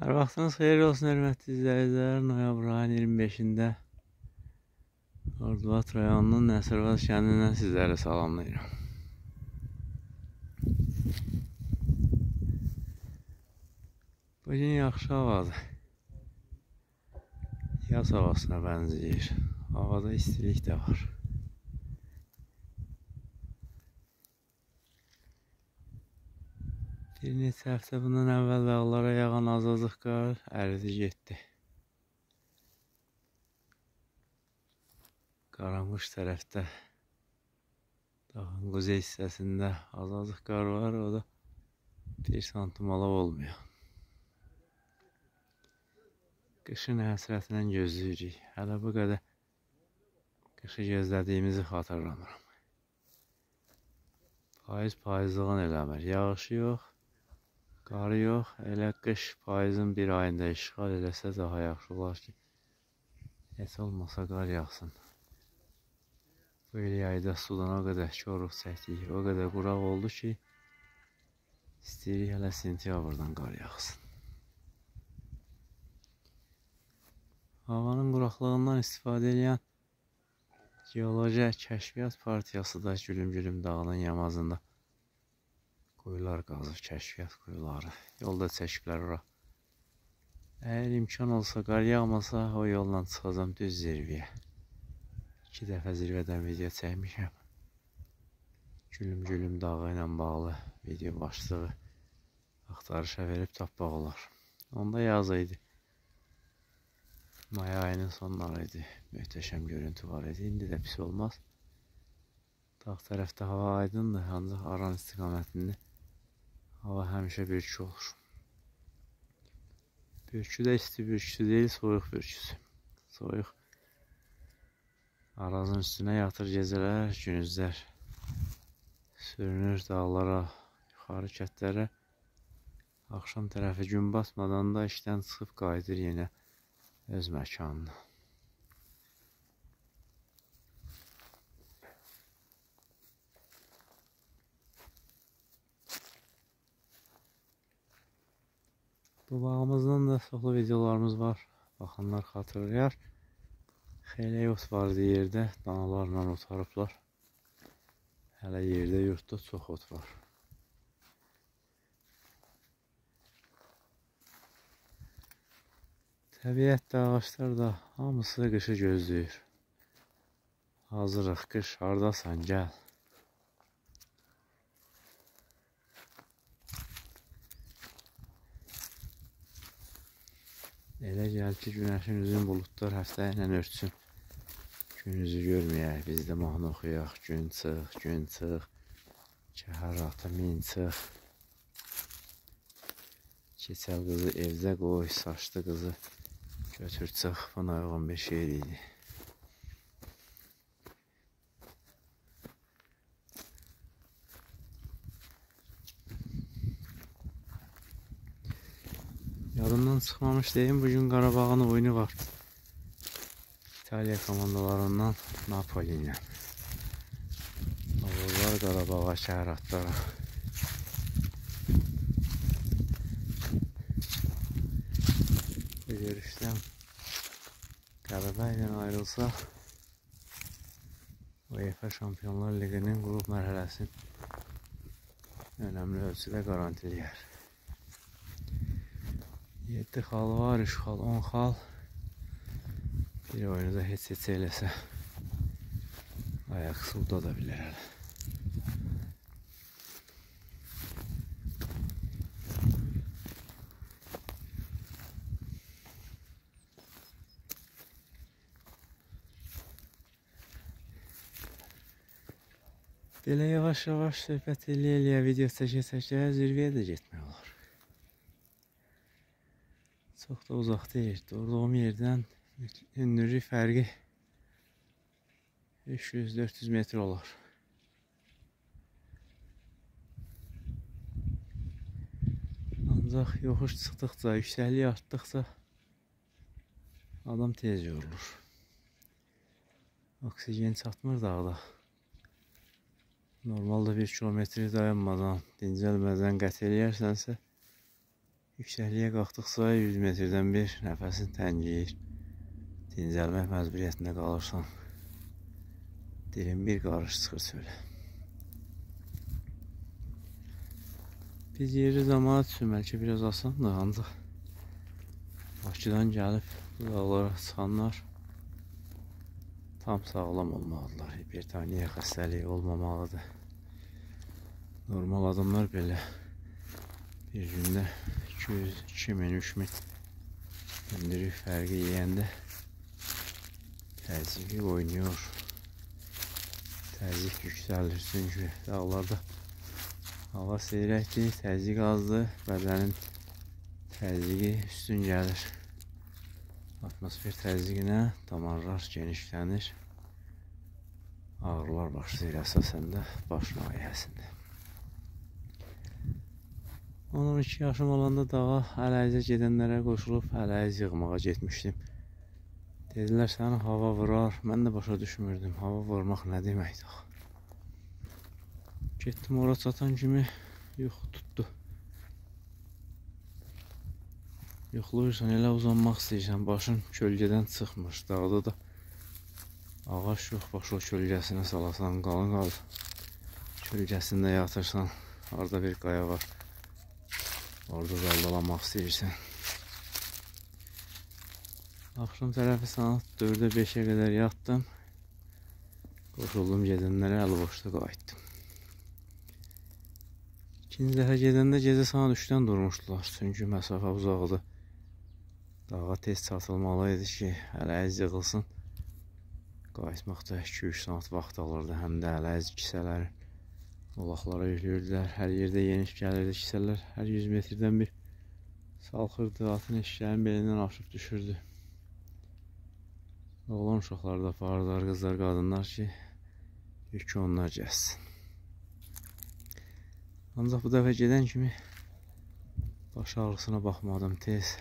Hər vaxtınız xeyir olsun, hörmətli izləyicilər. Noyabr ayının 25-də Ordubad rayonunun Nəsirabad kəndindən sizləri salamlayıram. Bugün yaxşı havadır. Yaz havasına bənzəyir. Havada istilik də var. Bir neçə həftə bundan əvvəl dağlara yağan az-azlıq qar əridi getdi. Qaranquş tərəfdə dağın quzey hissəsində az-azlıq qar var, o da 1 santim ala olmuyor. Qışın həsrətlə gözləyirik. Hələ bu qədər qışı gözlədiyimizi xatırlamıram. Payızlığın eləmir. Yağışı yox, qarı yox. Elə qış payızın bir ayında işğal eləsə daha yaxşı olar ki, heç olmasa qar yağsın. Bu il yayda sudan o qədər çoruq çəkdik, o qədər quraq oldu ki, istəyirik hələ sentyabrdan qar yağsın. Havanın quraqlığından istifadə edən Geoloji Kəşfiyyat Partiyası da Gülüm dağının yamazında quyular qazır, kəşfiyyat quyuları. Yolda çəkiblər ora. Əgər imkan olsa, qar yağmasa, o yolla çıxacam düz zirvəyə. 2 dəfə zirvədən video çəkmişəm. Gülüm dağı ilə bağlı video başlığı axtarışa verib tapmaq olar. Onda yaz idi. May ayının sonları idi. Möhtəşəm görüntü var idi. İndi də pis olmaz. Dağ tərəfdə hava aydındır, ancaq Aran istiqamətində hava həmişə bürkü olur. Bürkü də isti bürküsü deyil, soyuq bürküsü. Soyuq Arazın üstünə yatır gecələr, günüzlər sürünür dağlara, yuxarı kətlərə. Axşam tərəfi gün batmadan da işdən çıxıb qayıdır yenə öz məkanına. Bu bağımızdan da çoxlu videolarımız var. Baxanlar xatırlayar. Xeylək ot vardı yerdə, danalarla otarıblar. Hələ yerdə, yurtda çox ot var. Təbiət də, ağaçlar da hamısı qışı gözləyir. Hazırıq, qış hardasan, gəl. Elə gəl ki, günəşin üzün buludlar həftə ilə örtsün. Gün üzü görməyək, biz də mahnı oxuyaq. Gün çıx, kəhər atı min çıx. Keçəl qızı evdə qoy, saçlı qızı götür çıx. Buna uyğun bir şeir idi. Yadımdan çıxmamış deyim, bugün Qarabağın oyunu var. İtaliya komandalarından Napoli ilə. Oğullar Qarabağa, şəhər atlara. Bu görüşdən Qarabağ ilə ayrılsa, UEFA Şampiyonlar Liqinin qrup mərhələsini önəmli ölçüdə garantiləyər. 7 xal var, 3 xal, 10 xal. Bir oyunu da heç eləsə ayaq sulda da bilər hələ. Belə yavaş-yavaş söhbət eləyə video çəkə-çəkə zirvəyə də getmək olar. Çox da uzaq deyil. Durduğum yerdən hündürlük fərqi 300-400 metr olar. Ancaq yoxuş çıxdıqca, yüksəklik artdıqca adam tez yorulur. Oksigen çatmır dağda. Normalda 1 kilometri dayanmadan, dincəlmədən qət eləyərsənsə Yüksəkliyə qalxdıqca 100 metrdən bir nəfəsin təngiyir. Dincəlmək məcburiyyətində qalırsan. Dilin bir qarış çıxır çölə. Biz yerli cəmaət üçün bəlkə biraz asandır, ancaq Bakıdan gəlib bu dağlara çıxanlar tam sağlam olmalıdırlar. Hipertoniya xəstəliyi olmamalıdır. Normal adamlar belə bir gündə 200, 2000, 3000 hündürlük fərqi yeyəndə təzyiqi oynuyor. Təzyiq yüksəlir çünki dağlarda hava seyrəkdir, təzyiq azdır, bədənin təzyiqi üstün gəlir. Atmosfer təzyiqinə damarlar genişlənir. Ağrılar başlayır əsasən də baş nahiyəsində. 10-12 yaşım olanda dağa ələyizə gedənlərə qoşulub ələyiz yığmağa getmişdim. Dedilər səni hava vurar. Mən də başa düşmürdüm. Hava vurmaq nə deməkdir? Getdim ora çatan kimi yuxu tutdu. Yoxlayırsan, elə uzanmaq istəyirsən. Başın kölgədən çıxmır. Dağda da ağac yox, başı o kölgəsinə salasan, qalın. Kölgəsində yatırsan. Orada bir qaya var. Orada daldalanmaq istəyirsən. Axşam tərəfi saat 4-ə 5-ə qədər yatdım. Qoşuldum gedənlərə, əli boşda qayıtdım. İkinci dəfə gedəndə gecə saat 3-dən durmuşdular. Çünki məsafə uzaqdır. Dağa tez çatılmalı idi ki, ələyiz yığılsın. Qayıtmaqda 2-3 saat vaxt alırdı. Həm də ələyiz kisələri olaqlara yüklürdülər. Hər yerdə yeniş gəlirdi kisələr. Hər 100 metrdən bir salxırdı. Atın eşkərin belindən aşıb düşürdü. Oğlan uşaqları da apardılar, qızlar, qadınlar ki, yükü onlar gəlsin. Ancaq bu dəfə gedən kimi baş ağrısına baxmadım tez.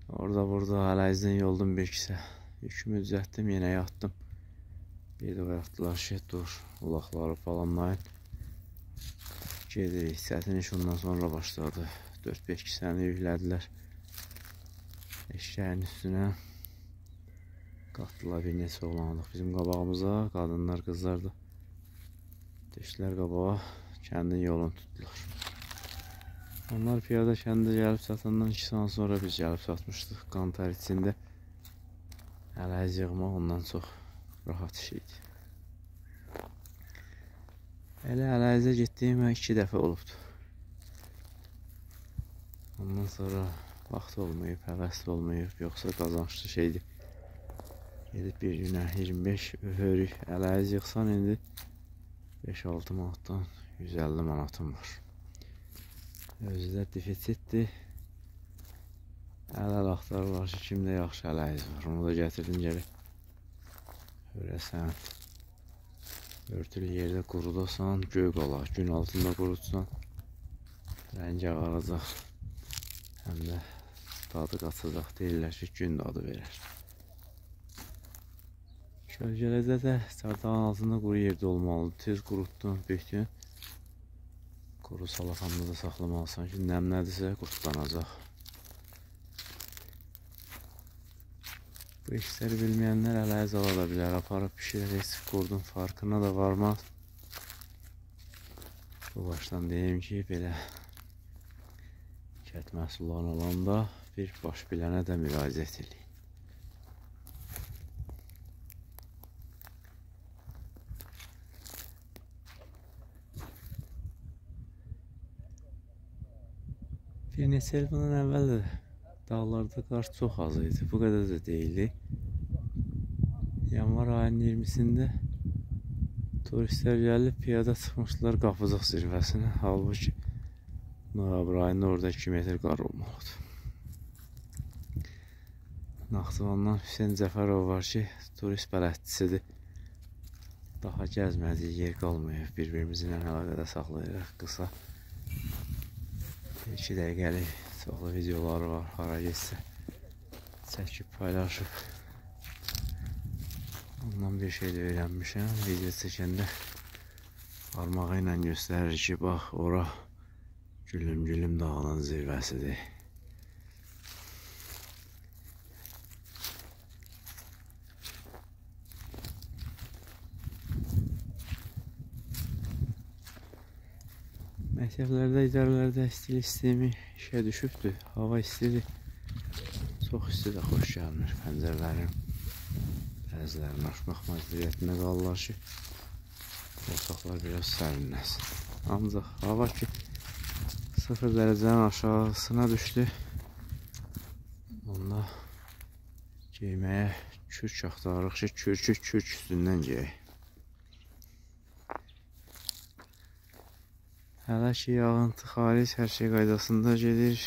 Orada burada ələyizdən yoldum bir kisə. Yükümü düzəltdim, yenə yatdım. Bir də oyatdılar ki, dur, ulaqları falanlayın. Gedirik, çətin iş ondan sonra başladı. 4-5 kisəni yüklədilər. Eşkəyin üstünə qatdılar, bir neçə oğlanlıq bizim qabağımıza. Qadınlar, qızlar da düşdülər qabağa, kəndin yolunu tutdular. Onlar piyada kəndə gəlib çatandan 2 saat sonra biz gəlib çatmışdıq. Qantar içində ələyiz yığmaq ondan çox rahat iş idi. Elə ələyizə getdiyim 2 dəfə olubdu. Ondan sonra vaxt olmayıb, həvəs olmayıb, yoxsa qazançlı şeydir. Gedib bir günə 25 hörük ələyiz yıxsan, indi 5-6 manatdan 150 manatım var. Özü də defisitdir. Əl axtarırlar ki, kimdə yaxşı ələyiz var. Onu da gətirdin gəlib. Hörəsən, örtülü yerdə qurudasan, göy qala, gün altında qurutsan, rəngi ağaracaq, həm də dadı qaçacaq. Deyirlər ki, gün dadı verər. Kölgələdə də çardağın altında quru yerdə olmalıdır. Tez qurutdun, büyütdün. Quru salafanda da saxlamalısan ki, nəmlədirsə qurtlanacaq. Bu işləri bilməyənlər ələyiz ala da bilər. Aparıb pişirək, qurdun farkına da varmaz. Bu başdan deyim ki, belə kət məhsullarını olanda bir baş bilənə də müraciət edin. Bir neçə il bundan əvvəl də dağlarda qar çox az idi. Bu qədər də deyildi. Yanvar ayının 20-sində turistlər gəlib piyada çıxmışdılar Qapıcıq zirvəsinə. Halbuki noyabr ayında orada 2 metr qar olmalıdır. Naxçıvandan Hüseyn Cəfərov var ki, turist bələdçisidir. Daha gəzmədiyi yer qalmayıb. Bir-birimizlə əlaqədə saxlayırıq. Qısa 2 dəqiqəlik çoxlu videoları var, hara geçsə çəkib paylaşıb. Ondan bir şey də öyrənmişəm. Video çəkəndə parmağı ilə göstərir ki, bax ora Gülüm dağının zirvəsidir. Məktəblərdə, idarələrdə istilik sistemi işə düşübdür. Hava istidir. Çox isti də xoş gəlmir. Pəncərələrin bəzilərini açmaq məcburiyyətində qalırlar ki, otaqlar biraz sərinləsin. Ancaq hava ki 0 dərəcənin aşağısına düşdü. Onda geyməyə kürk axtarırıq ki, kürkü kürk üstündən geyək. Hələ ki yağıntı xaric hər şey qaydasında gedir.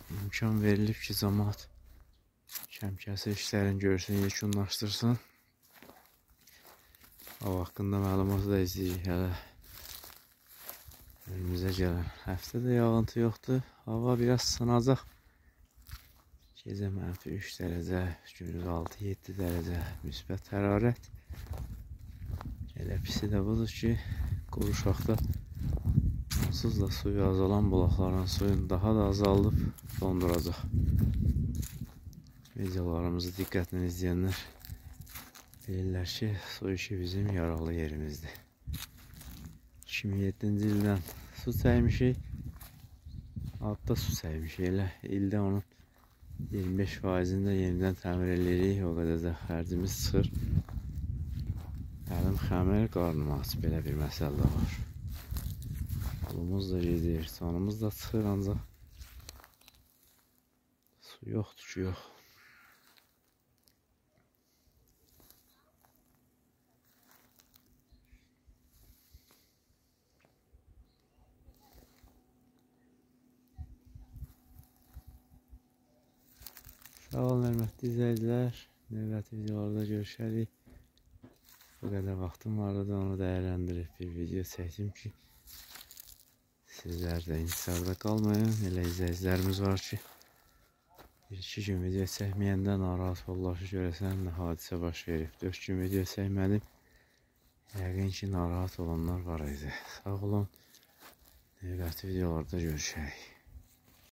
İmkan verilib ki, cəmaət kəmkəsir işlərin görsün, yekunlaşdırsın. Hava haqqında məlumatı da izləyirik hələ. Önümüzə gələn həftədə yağıntı yoxdur. Hava biraz sınacaq. Gecə -3 dərəcə, gündüz 6-7 dərəcə müsbət hərarət. Elə pisi də budur ki, quruşaqda onsuz da suyu azalan bulaqların suyunu daha da azaldıb donduracaq. Videolarımızı diqqətlə izləyənlər bilirlər ki, su işi bizim yaralı yerimizdir. 2007-ci ildən su çəkmişik, adda su çəkmişik. Elə ildə onun 25%-ni də yenidən təmir edirik, o qədər də xərcimiz çıxır. Əlim xəmir, qarnım aç, belə bir məsələ də var. Yolumuz da gedir, canımız da çıxır, ancaq su yoxdur ki, yox. Sağ olun, hörmətli izləyicilər. Növbəti videolarda görüşərik. Bu qədər vaxtım vardı da onu dəyərləndirib bir video çəkdim ki, sizlər də intisarda qalmayın. Elə izləyicilərimiz var ki, 1-2 gün video çəkməyəndə narahat olurlar ki, görəsən nə hadisə baş verib. 4 gün video çəkmədim. Yəqin ki, narahat olanlar var idi. Sağ olun. Növbəti videolarda görüşərik.